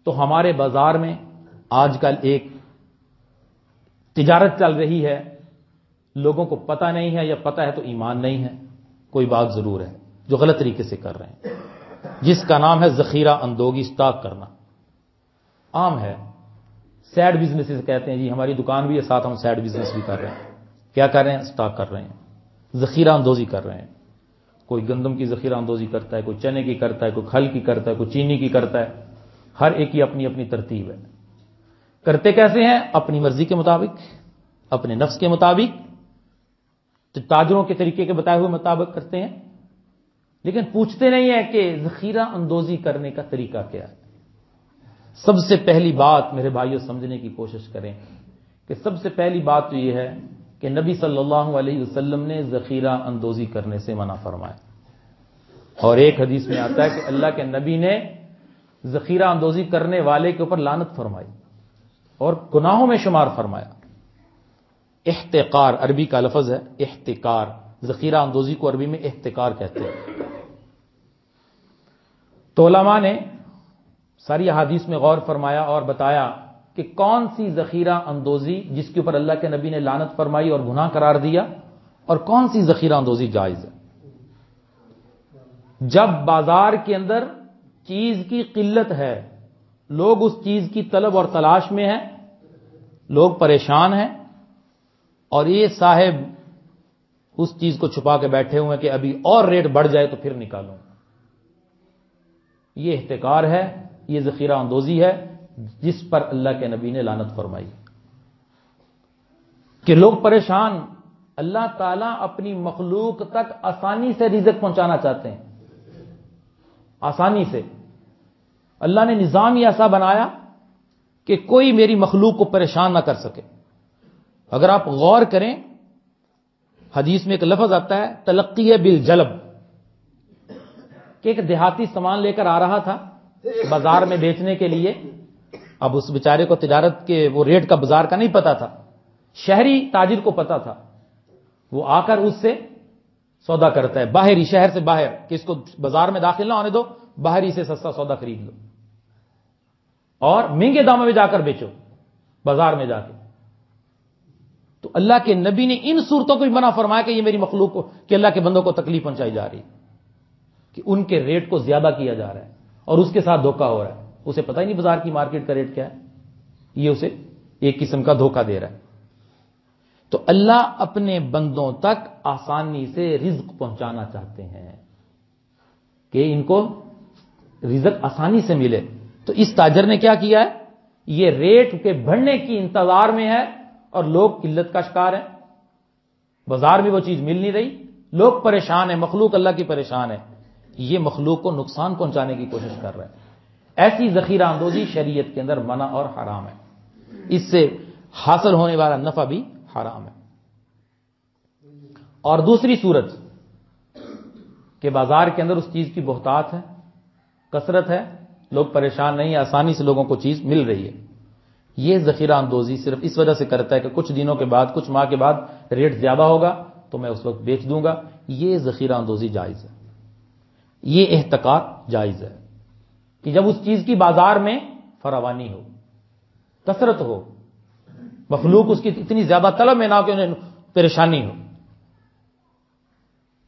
تو ہمارے بازار میں آج کل ایک تجارت چل رہی ہے، لوگوں کو پتہ نہیں ہے یا پتہ ہے تو ایمان نہیں ہے، کوئی بات ضرور ہے جو غلط طریقے سے کر رہے ہیں، جس کا نام ہے ذخیرہ اندوزی، اسٹاک کرنا عام ہے۔ سیڈ بزنس کہتے ہیں، جی ہماری دکان بھی ہے، ساتھ ہم سیڈ بزنس بھی کر رہے ہیں۔ کیا کر رہے ہیں؟ اسٹاک کر رہے ہیں، ذخیرہ اندوزی کر رہے ہیں۔ کوئی گندم کی ذخیرہ اندوزی کرتا ہے، کوئی چنے کی کرتا ہے، کوئی کھل کی کرتا ہے، کوئی چینی کی کرتا ہے، ہر ایک کی اپنی اپنی ترتیب ہے۔ کرتے کیسے ہیں؟ اپنی مرضی کے مطابق، اپنے نفس کے مطابق، تاجروں کے طریقے کے بتائے ہوئے مطابق کرتے ہیں، لیکن پوچھتے نہیں ہیں کہ ذخیرہ اندوزی کرنے کا طریقہ کیا ہے۔ سب سے پہلی بات میرے بھائیوں سمجھنے کی کوشش کریں کہ سب سے پہلی بات تو یہ ہے کہ نبی صلی اللہ علیہ وسلم نے ذخیرہ اندوزی کرنے سے منع فرمایا، اور ایک حدیث میں آتا ہے کہ اللہ کے نبی نے ذخیرہ اندوزی کرنے والے کے اوپر لعنت فرمائی اور گناہوں میں شمار فرمایا۔ احتقار عربی کا لفظ ہے، احتکار، ذخیرہ اندوزی کو عربی میں احتکار کہتے ہیں۔ تو علماء نے ساری احادیث میں غور فرمایا اور بتایا کہ کون سی ذخیرہ اندوزی جس کے اوپر اللہ کے نبی نے لعنت فرمائی اور گناہ قرار دیا، اور کون سی ذخیرہ اندوزی جائز ہے۔ جب بازار کے اندر چیز کی قلت ہے، لوگ اس چیز کی طلب اور تلاش میں ہیں، لوگ پریشان ہیں، اور یہ صاحب اس چیز کو چھپا کے بیٹھے ہوئے ہیں کہ ابھی اور ریٹ بڑھ جائے تو پھر نکالوں، یہ احتکار ہے، یہ ذخیرہ اندوزی ہے جس پر اللہ کے نبی نے لعنت فرمائی۔ کہ لوگ پریشان، اللہ تعالیٰ اپنی مخلوق تک آسانی سے رزق پہنچانا چاہتے ہیں، آسانی سے۔ اللہ نے نظام ہی ایسا بنایا کہ کوئی میری مخلوق کو پریشان نہ کر سکے۔ اگر آپ غور کریں، حدیث میں ایک لفظ آتا ہے تلقی بالجلب، کہ ایک دیہاتی سامان لے کر آ رہا تھا بازار میں بیچنے کے لیے، اب اس بیچارے کو تجارت کے وہ ریٹ کا بازار کا نہیں پتا تھا، شہری تاجر کو پتا تھا، وہ آ کر اس سے سودا کرتا ہے باہری، شہر سے باہر، کہ اس کو بازار میں داخل نہ ہونے دو، باہر ہی سے سستا سودا خرید لو اور مہنگے داموں میں جا کر بیچو بازار میں جا کے۔ تو اللہ کے نبی نے ان صورتوں کو بھی منع فرمایا کہ یہ میری مخلوق کو، کہ اللہ کے بندوں کو تکلیف پہنچائی جا رہی، کہ ان کے ریٹ کو زیادہ کیا جا رہا ہے اور اس کے ساتھ دھوکہ ہو رہا ہے، اسے پتہ ہی نہیں بازار کی مارکیٹ کا ریٹ کیا ہے، یہ اسے ایک قسم کا دھوکہ دے رہا ہے۔ تو اللہ اپنے بندوں تک آسانی سے رزق پہنچانا چاہتے ہیں کہ ان کو رزق آسانی سے ملے۔ تو اس تاجر نے کیا کیا ہے؟ یہ ریٹ کے بڑھنے کی انتظار میں ہے اور لوگ قلت کا شکار ہیں، بازار میں وہ چیز مل نہیں رہی، لوگ پریشان ہیں، مخلوق اللہ کی پریشان ہے، یہ مخلوق کو نقصان پہنچانے کی کوشش کر رہے ہیں۔ ایسی ذخیرہ اندوزی شریعت کے اندر منع اور حرام ہے، اس سے حاصل ہونے والا نفع بھی حرام ہے۔ اور دوسری صورت کہ بازار کے اندر اس چیز کی بہتات ہے، کثرت ہے، لوگ پریشان نہیں، آسانی سے لوگوں کو چیز مل رہی ہے، یہ ذخیرہ اندوزی صرف اس وجہ سے کرتا ہے کہ کچھ دنوں کے بعد، کچھ ماہ کے بعد ریٹ زیادہ ہوگا تو میں اس وقت بیچ دوں گا، یہ ذخیرہ اندوزی جائز ہے، یہ احتکار جائز ہے کہ جب اس چیز کی بازار میں فراوانی ہو، کثرت ہو، مخلوق اس کی اتنی زیادہ طلب میں نہ کہ انہیں پریشانی ہو۔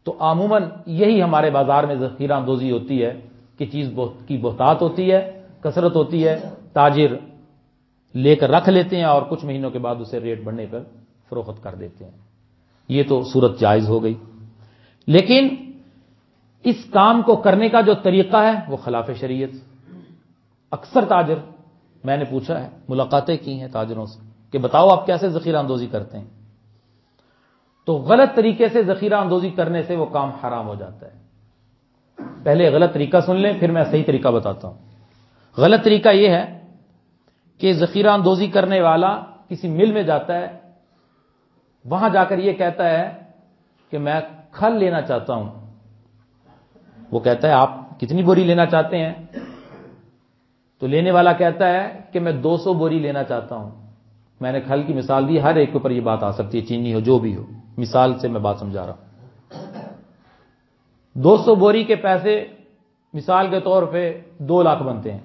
تو عموماً یہی ہمارے بازار میں ذخیرہ اندوزی ہوتی ہے کہ چیز کی بہتات ہوتی ہے، کثرت ہوتی ہے، تاجر لے کر رکھ لیتے ہیں اور کچھ مہینوں کے بعد اسے ریٹ بڑھنے پر فروخت کر دیتے ہیں، یہ تو صورت جائز ہو گئی۔ لیکن اس کام کو کرنے کا جو طریقہ ہے وہ خلاف شریعت۔ اکثر تاجر، میں نے پوچھا ہے، ملاقاتیں کی ہیں تاجروں سے کہ بتاؤ آپ کیسے ذخیرہ اندوزی کرتے ہیں، تو غلط طریقے سے ذخیرہ اندوزی کرنے سے وہ کام حرام ہو جاتا ہے۔ پہلے غلط طریقہ سن لیں، پھر میں صحیح طریقہ بتاتا ہوں۔ غلط طریقہ یہ ہے کہ ذخیرہ اندوزی کرنے والا کسی مل میں جاتا ہے، وہاں جا کر یہ کہتا ہے کہ میں کھل لینا چاہتا ہوں، وہ کہتا ہے آپ کتنی بوری لینا چاہتے ہیں، تو لینے والا کہتا ہے کہ میں 200 بوری لینا چاہتا ہوں۔ میں نے کھل کی مثال دی، ہر ایک کے اوپر یہ بات آ سکتی ہے، چینی ہو جو بھی ہو، مثال سے میں بات سمجھا رہا ہوں۔ 200 بوری کے پیسے مثال کے طور پہ 2 لاکھ بنتے ہیں،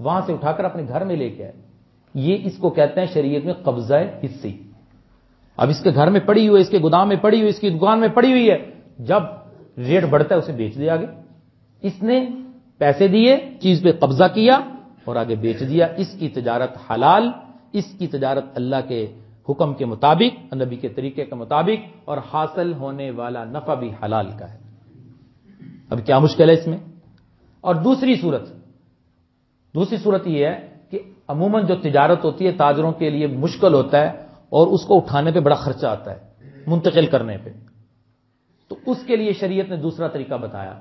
وہاں سے اٹھا کر اپنے گھر میں لے کے آئے. یہ اس کو کہتے ہیں شریعت میں قبضہ حصی. اب اس کے گھر میں پڑی ہوئی ہے، اس کے گودام میں پڑی ہوئی، اس کی دکان میں پڑی ہوئی ہے، جب ریٹ بڑھتا ہے اسے بیچ دیا آگے. اس نے پیسے دیے، چیز پہ قبضہ کیا اور آگے بیچ دیا. اس کی تجارت حلال، اس کی تجارت اللہ کے حکم کے مطابق، نبی کے طریقے کے مطابق، اور حاصل ہونے والا نفع بھی حلال کا ہے. اب کیا مشکل ہے اس میں؟ اور دوسری صورت یہ ہے کہ عموماً جو تجارت ہوتی ہے تاجروں کے لیے مشکل ہوتا ہے اور اس کو اٹھانے پہ بڑا خرچہ آتا ہے، منتقل کرنے پہ. تو اس کے لیے شریعت نے دوسرا طریقہ بتایا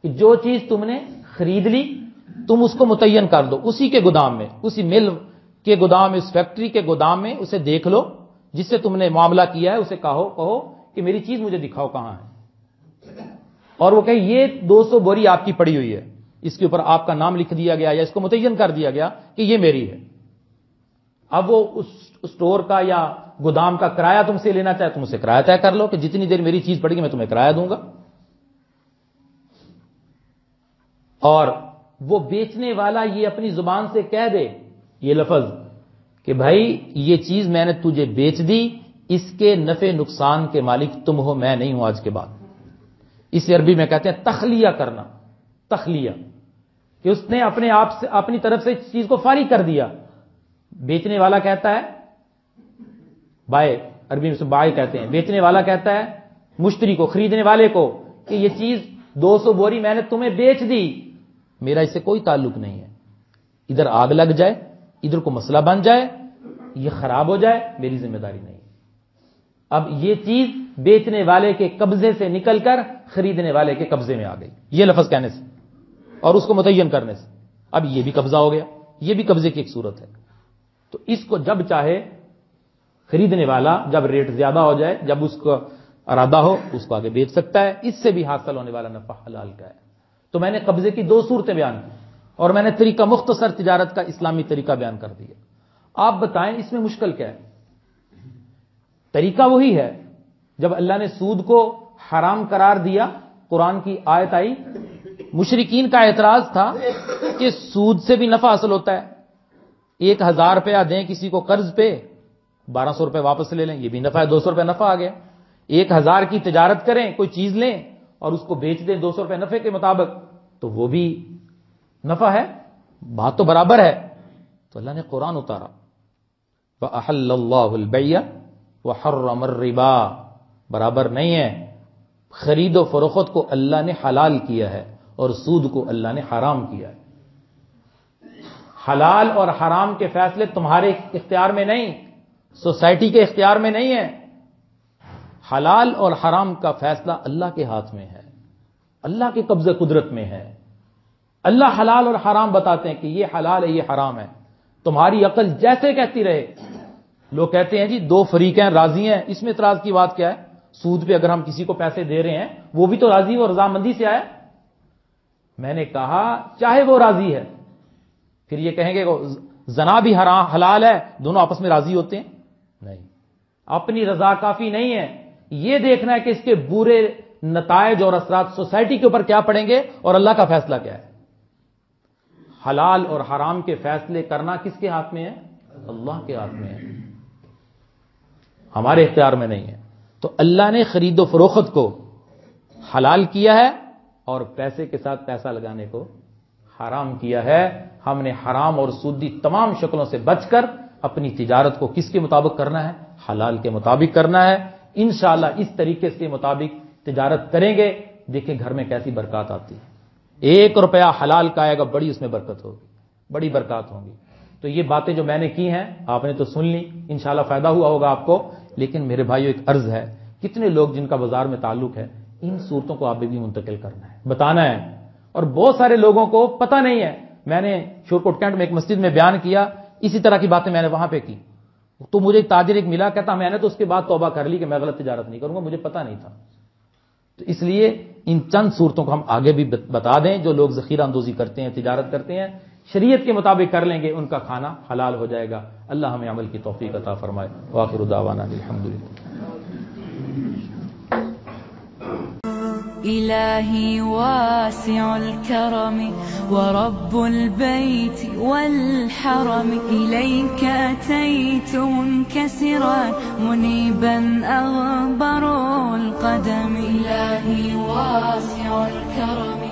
کہ جو چیز تم نے خرید لی تم اس کو متعین کر دو، اسی کے گودام میں، اسی مل کے گودام میں، اس فیکٹری کے گودام میں اسے دیکھ لو، جس سے تم نے معاملہ کیا ہے اسے کہو کہ میری چیز مجھے دکھاؤ کہاں ہے. اور وہ کہے یہ 200 بوری آپ کی پڑی ہوئی ہے، اس کے اوپر آپ کا نام لکھ دیا گیا یا اس کو متعین کر دیا گیا کہ یہ میری ہے. اب وہ اس اسٹور کا یا گودام کا کرایہ تم سے لینا چاہے تم اسے کرایہ طے کر لو کہ جتنی دیر میری چیز پڑے گی میں تمہیں کرایہ دوں گا. اور وہ بیچنے والا یہ اپنی زبان سے کہہ دے یہ لفظ کہ بھائی یہ چیز میں نے تجھے بیچ دی، اس کے نفع نقصان کے مالک تم ہو، میں نہیں ہوں آج کے بعد. اسے عربی میں کہتے ہیں تخلیہ کرنا. تخلیہ کہ اس نے اپنے آپ سے اپنی طرف سے اس چیز کو فارغ کر دیا. بیچنے والا کہتا ہے بائے، عربی میں سے بائے کہتے ہیں، بیچنے والا کہتا ہے مشتری کو، خریدنے والے کو کہ یہ چیز 200 بوری میں نے تمہیں بیچ دی، میرا اس سے کوئی تعلق نہیں ہے. ادھر آگ لگ جائے، ادھر کو مسئلہ بن جائے، یہ خراب ہو جائے، میری ذمہ داری نہیں. اب یہ چیز بیچنے والے کے قبضے سے نکل کر خریدنے والے کے قبضے میں آ گئی، یہ لفظ کہنے سے اور اس کو متعین کرنے سے. اب یہ بھی قبضہ ہو گیا، یہ بھی قبضے کی ایک صورت ہے. تو اس کو جب چاہے خریدنے والا، جب ریٹ زیادہ ہو جائے، جب اس کو ارادہ ہو، اس کو آگے بیچ سکتا ہے. اس سے بھی حاصل ہونے والا نفع حلال کا ہے. تو میں نے قبضے کی 2 صورتیں بیان کی اور میں نے طریقہ مختصر تجارت کا اسلامی طریقہ بیان کر دیا. آپ بتائیں اس میں مشکل کیا ہے؟ طریقہ وہی ہے. جب اللہ نے سود کو حرام قرار دیا، قرآن کی آیت آئی، مشرکین کا اعتراض تھا کہ سود سے بھی نفع حاصل ہوتا ہے. 1000 روپیہ دیں کسی کو قرض پہ، 1200 روپے واپس لے لیں، یہ بھی نفع ہے، 200 روپے نفع آ گیا. 1000 کی تجارت کریں، کوئی چیز لیں اور اس کو بیچ دیں 200 روپے نفع کے مطابق، تو وہ بھی نفع ہے، بات تو برابر ہے. تو اللہ نے قرآن اتارا وَأَحَلَّ اللَّهُ الْبَيْعَ وَحَرَّمَ الرِّبَا. برابر نہیں ہے. خرید و فروخت کو اللہ نے حلال کیا ہے اور سود کو اللہ نے حرام کیا ہے. حلال اور حرام کے فیصلے تمہارے اختیار میں نہیں، سوسائٹی کے اختیار میں نہیں ہے. حلال اور حرام کا فیصلہ اللہ کے ہاتھ میں ہے، اللہ کے قبضہ قدرت میں ہے. اللہ حلال اور حرام بتاتے ہیں کہ یہ حلال ہے، یہ حرام ہے. تمہاری عقل جیسے کہتی رہے. لوگ کہتے ہیں جی 2 فریق ہیں، راضی ہیں، اس میں اعتراض کی بات کیا ہے؟ سود پہ اگر ہم کسی کو پیسے دے رہے ہیں وہ بھی تو راضی اور رضامندی سے آیا. میں نے کہا چاہے وہ راضی ہے، پھر یہ کہیں گے زنا بھی حلال ہے، دونوں آپس میں راضی ہوتے ہیں؟ نہیں. اپنی رضا کافی نہیں ہے، یہ دیکھنا ہے کہ اس کے برے نتائج اور اثرات سوسائٹی کے اوپر کیا پڑیں گے اور اللہ کا فیصلہ کیا ہے. حلال اور حرام کے فیصلے کرنا کس کے ہاتھ میں ہے؟ اللہ کے ہاتھ میں ہے، ہمارے اختیار میں نہیں ہے. تو اللہ نے خرید و فروخت کو حلال کیا ہے اور پیسے کے ساتھ پیسہ لگانے کو حرام کیا ہے. ہم نے حرام اور سودی تمام شکلوں سے بچ کر اپنی تجارت کو کس کے مطابق کرنا ہے؟ حلال کے مطابق کرنا ہے. انشاءاللہ اس طریقے سے مطابق تجارت کریں گے، دیکھیں گھر میں کیسی برکات آتی ہے. 1 روپیہ حلال کا آئے گا، بڑی اس میں برکت ہوگی، بڑی برکات ہوں گی. تو یہ باتیں جو میں نے کی ہیں آپ نے تو سن لی، انشاءاللہ فائدہ ہوا ہوگا آپ کو. لیکن میرے بھائیو ایک عرض ہے، کتنے لوگ جن کا بازار میں تعلق ہے، ان صورتوں کو آپ بھی منتقل کرنا ہے، بتانا ہے. اور بہت سارے لوگوں کو پتہ نہیں ہے. میں نے شورکوٹ کینٹ میں ایک مسجد میں بیان کیا، اسی طرح کی باتیں میں نے وہاں پہ کی. تو مجھے ایک تاجر ایک ملا، کہتا میں نے تو اس کے بعد توبہ کر لی کہ میں غلط تجارت نہیں کروں گا، مجھے پتہ نہیں تھا. تو اس لیے ان چند صورتوں کو ہم آگے بھی بتا دیں. جو لوگ ذخیرہ اندوزی کرتے ہیں، تجارت کرتے ہیں، شریعت کے مطابق کر لیں گے، ان کا کھانا حلال ہو جائے گا. اللہ ہمیں عمل کی توفیق عطا فرمائے. وآخر دعوانا الحمدللہ. إلهي واسع الكرم ورب البيت والحرم، إليك أتيت منكسرا منيبا أغبر القدم. إلهي واسع الكرم